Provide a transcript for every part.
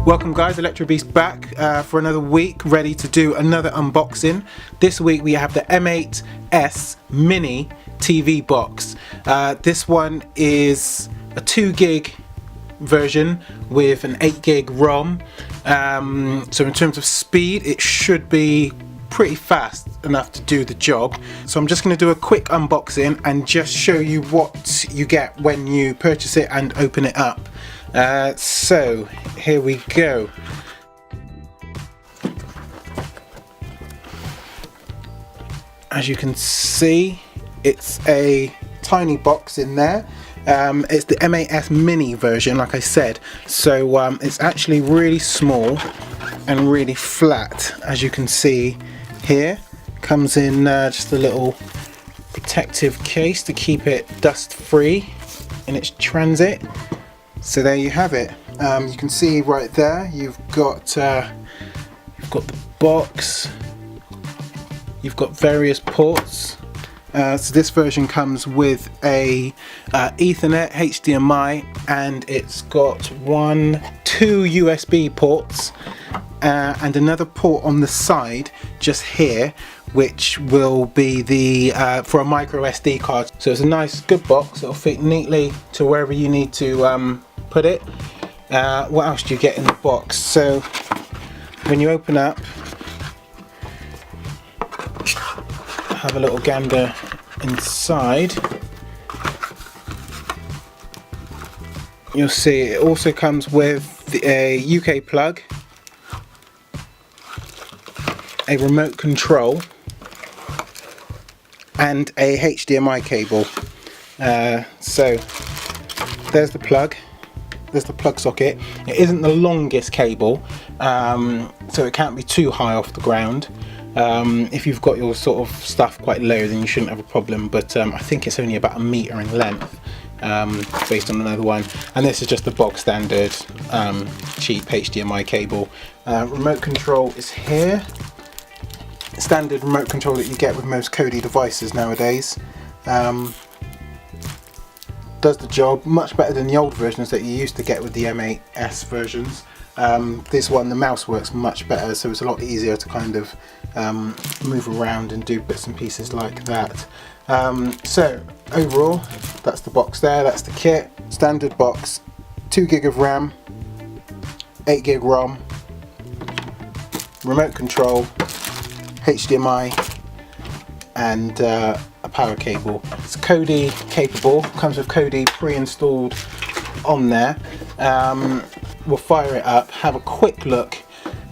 Welcome guys, Beast back for another week, ready to do another unboxing. This week we have the M8s Mini TV box. This one is a 2 gig version with an 8 gig ROM. So in terms of speed, it should be pretty fast enough to do the job. So I'm just going to do a quick unboxing and just show you what you get when you purchase it and open it up. So here we go. As you can see, it's a tiny box in there. It's the M8s Mini version, like I said, so it's actually really small and really flat. As you can see here, comes in just a little protective case to keep it dust free in its transit. So there you have it. You can see right there you've got the box, you've got various ports. So this version comes with a Ethernet, HDMI, and it's got 2 USB ports and another port on the side just here, which will be the for a micro SD card. So it's a nice, good box. It'll fit neatly to wherever you need to put it. What else do you get in the box? So when you open up, have a little gander inside, you'll see it also comes with a UK plug, a remote control, and a HDMI cable. So there's the plug. There's the plug socket. It isn't the longest cable, so it can't be too high off the ground. If you've got your sort of stuff quite low, then you shouldn't have a problem, but I think it's only about 1 meter in length, based on another one. And this is just the bog standard cheap HDMI cable. Remote control is here. Standard remote control that you get with most Kodi devices nowadays. Does the job much better than the old versions that you used to get with the M8s versions. This one, the mouse works much better, so it's a lot easier to kind of move around and do bits and pieces like that. So overall, that's the box there, that's the kit. Standard box, 2 gig of RAM, 8 gig ROM, remote control, HDMI, and a power cable. It's Kodi capable, comes with Kodi pre-installed on there. We'll fire it up, have a quick look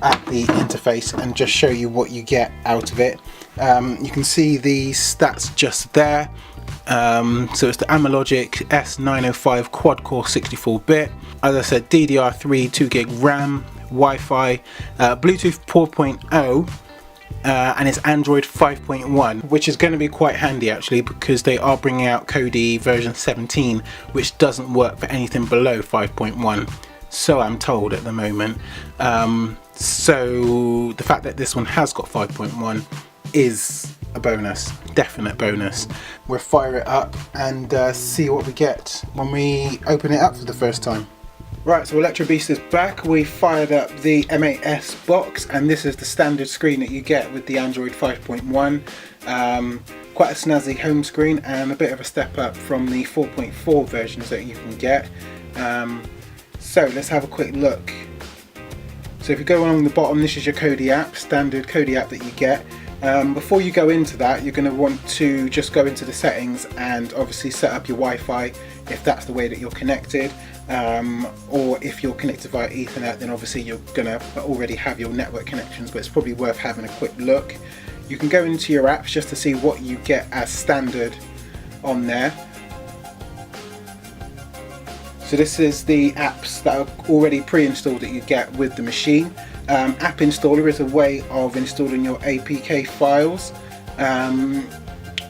at the interface and just show you what you get out of it. You can see the stats just there. So it's the Amalogic S905 quad-core 64-bit. As I said, DDR3 2 gig RAM, Wi-Fi, Bluetooth 4.0, and it's Android 5.1, which is going to be quite handy actually, because they are bringing out Kodi version 17, which doesn't work for anything below 5.1. So I'm told at the moment. So the fact that this one has got 5.1 is a bonus, definite bonus. We'll fire it up and see what we get when we open it up for the first time. Right, so Beast is back. We fired up the M8s box, and this is the standard screen that you get with the Android 5.1. Quite a snazzy home screen and a bit of a step up from the 4.4 versions that you can get. So let's have a quick look. So if you go along the bottom, this is your Kodi app, standard Kodi app that you get. Before you go into that, you're going to want to just go into the settings and obviously set up your Wi-Fi if that's the way that you're connected. Or if you're connected via Ethernet, then obviously you're going to already have your network connections, but it's probably worth having a quick look. You can go into your apps just to see what you get as standard on there. So this is the apps that are already pre-installed that you get with the machine. App installer is a way of installing your APK files.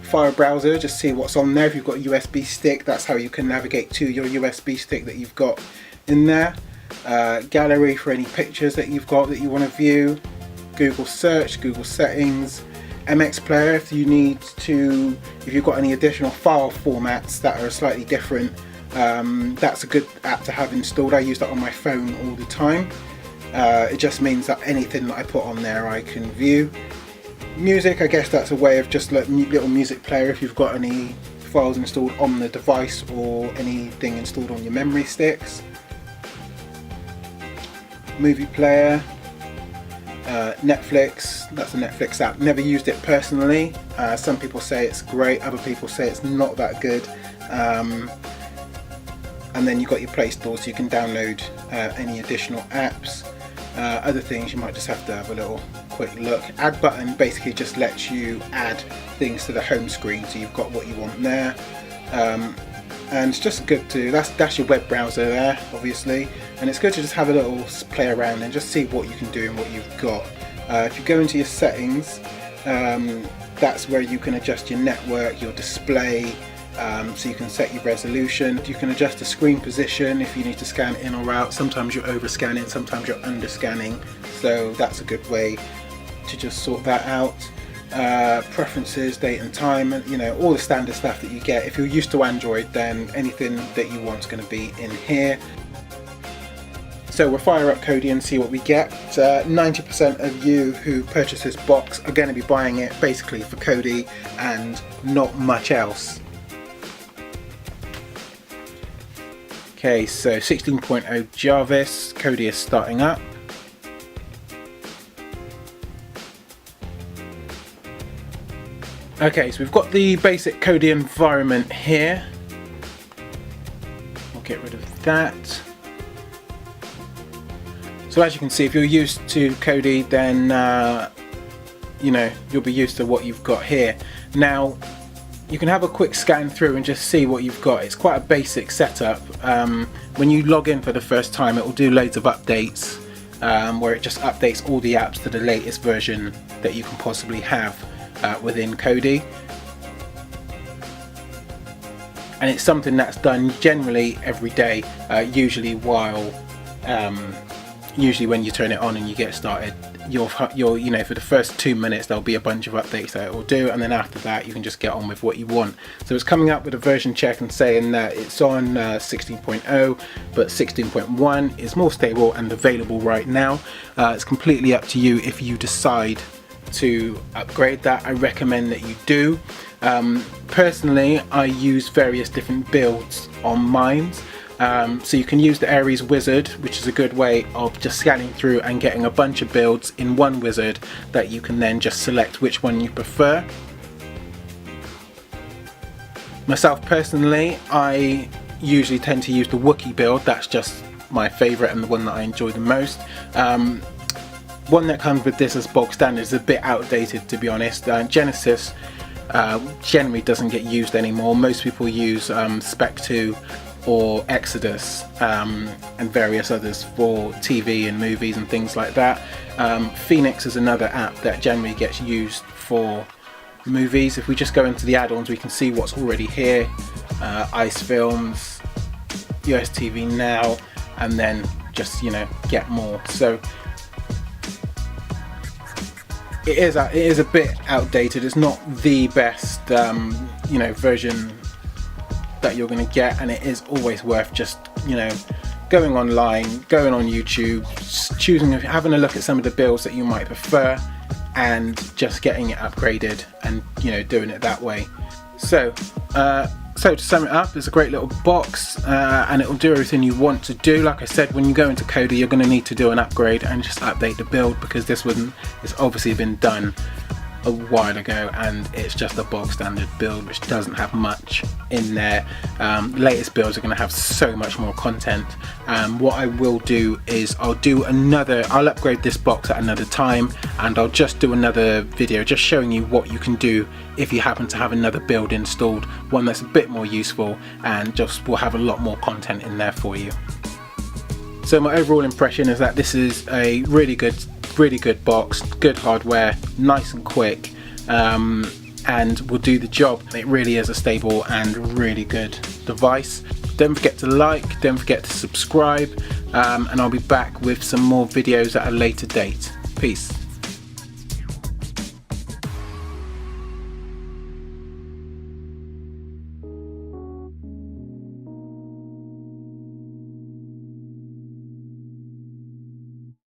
Fire a browser, just see what's on there. If you've got a USB stick, that's how you can navigate to your USB stick that you've got in there. Gallery for any pictures that you've got that you want to view. Google search, Google settings. MX player if you've got any additional file formats that are slightly different. That's a good app to have installed. I use that on my phone all the time. It just means that anything that I put on there I can view. Music, I guess that's a way of just like little music player if you've got any files installed on the device or anything installed on your memory sticks. Movie player, Netflix, that's a Netflix app. Never used it personally. Some people say it's great, other people say it's not that good. And then you've got your Play Store, so you can download any additional apps. Other things you might just have to have a little quick look. Add button basically just lets you add things to the home screen, so you've got what you want there. And it's just good to, that's your web browser there obviously, and it's good to just have a little play around and just see what you can do and what you've got. If you go into your settings, that's where you can adjust your network, your display, so you can set your resolution. You can adjust the screen position if you need to scan in or out. Sometimes you're over scanning, sometimes you're under scanning, so that's a good way to just sort that out. Preferences, date and time, you know, all the standard stuff that you get. If you're used to Android, then anything that you want is going to be in here. So we'll fire up Kodi and see what we get. 90% of you who purchase this box are going to be buying it basically for Kodi and not much else. Okay, so 16.0 Gearbest, Kodi is starting up. Okay, so we've got the basic Kodi environment here. We'll get rid of that. So as you can see, if you're used to Kodi, then you know, you'll be used to what you've got here. Now, you can have a quick scan through and just see what you've got. It's quite a basic setup. When you log in for the first time, it will do loads of updates, where it just updates all the apps to the latest version that you can possibly have within Kodi. And it's something that's done generally every day, usually when you turn it on and you get started. You'll you know, for the first 2 minutes there'll be a bunch of updates that it will do, and then after that you can just get on with what you want. So it's coming up with a version check and saying that it's on 16.0, but 16.1 is more stable and available right now. It's completely up to you if you decide to upgrade that. I recommend that you do. Personally, I use various different builds on mine. So you can use the Aries Wizard, which is a good way of just scanning through and getting a bunch of builds in one wizard that you can then just select which one you prefer. Myself personally, I usually tend to use the Wookiee build. That's just my favourite and the one that I enjoy the most. One that comes with this as bulk standard is a bit outdated, to be honest. Genesis generally doesn't get used anymore. Most people use Spec 2 or Exodus and various others for TV and movies and things like that. Phoenix is another app that generally gets used for movies. If we just go into the add-ons, we can see what's already here. Ice Films, US TV Now, and then just, you know, get more. So it is a bit outdated. It's not the best you know, version that you're going to get, and it is always worth just, you know, going online, going on YouTube, having a look at some of the builds that you might prefer, and just getting it upgraded and, you know, doing it that way. So to sum it up, it's a great little box, and it will do everything you want to do. Like I said, when you go into Kodi, you're going to need to do an upgrade and just update the build, because this one has obviously been done a while ago and it's just a bog standard build which doesn't have much in there. Latest builds are going to have so much more content. What I will do is I'll upgrade this box at another time, and I'll just do another video just showing you what you can do if you happen to have another build installed, one that's a bit more useful and just will have a lot more content in there for you. So my overall impression is that this is a really good box, good hardware, nice and quick, and will do the job. It really is a stable and really good device. Don't forget to like, don't forget to subscribe, and I'll be back with some more videos at a later date. Peace.